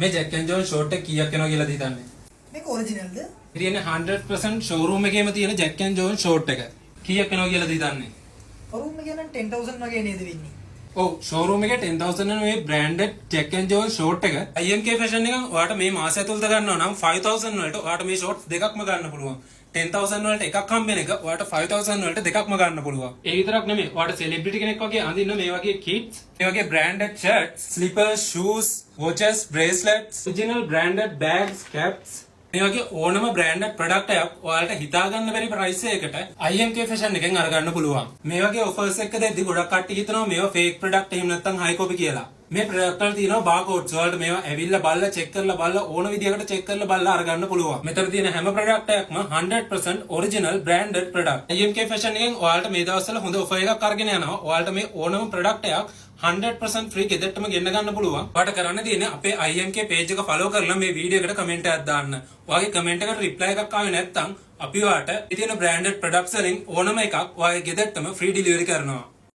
මේ jack and John short එක කීයක් යනවා කියලාද හිතන්නේ? මේක ඔරිජිනල්ද? ඉතින් 100% ෂෝරූම් එකේම තියෙන ජැක් ඇන් ජෝන් ෂෝට් එක කීයක් යනවා කියලාද හිතන්නේ? ෂෝරූම් එකේ නම් 10000 වගේ නේද වෙන්නේ? ඔව් ෂෝරූම් එකේ 10000 යන මේ branded jack and John short එක IMK ෆැෂන් එකෙන් ඔයාලට මේ මාසය ඇතුළත ගන්නවා නම් 5000 වලට ඔයාලට මේ ෂෝට්ස් දෙකක්ම ගන්න පුළුවන්. 10000 වලට එකක් හම්බෙන එක ඔයාලට 5000 වලට දෙකක්ම ගන්න පුළුවන්. ඒ විතරක් නෙමෙයි ඔයාලට සෙලිබ්‍රිටි කෙනෙක් වගේ අඳින්න මේ වගේ කිට්ස්, මේ වගේ branded shirts, slippers, shoes, watches, bracelets, original branded bags, caps මේ වගේ ඕනම බ්‍රෑන්ඩඩ් ප්‍රොඩක්ට් එකක් ඔයාලට හිතා ගන්න බැරි ප්‍රයිස් එකකට IMK ෆැෂන් එකෙන් අරගන්න පුළුවන්. මේ වගේ ඔෆර්ස් එක දෙද්දි ගොඩක් කට්ටිය හිතනවා මේවා ෆේක් ප්‍රොඩක්ට් එහෙම නැත්නම් හයි කොපි කියලා. මේ ප්‍රොඩක්ට් වල තියෙනවා බාර්කෝඩ්ස් වලට මේවා ඇවිල්ලා බලලා චෙක් කරලා බලලා ඕන විදිහකට චෙක් කරලා බලලා අරගන්න පුළුවන්. මෙතන තියෙන හැම ප්‍රොඩක්ට් එකක්ම 100% original branded product. IMK fashion එකෙන් ඔයාලට මේ දවස්වල හොඳ ඔෆර් එකක් අරගෙන යනවා. ඔයාලට මේ ඕනම ප්‍රොඩක්ට් එකක් 100% free ගෙදරටම ගෙන්න ගන්න පුළුවන්. ඔයාලට කරන්න තියෙන්නේ අපේ IMK page එක follow කරලා මේ වීඩියෝ එකට කමෙන්ට් එකක් දාන්න. ඔයාගේ කමෙන්ට් එකට reply එකක් ආවේ නැත්නම් අපි ඔයාලට තියෙන branded products වලින් ඕනම එකක් ඔයාගේ ගෙදරටම free delivery කරනවා.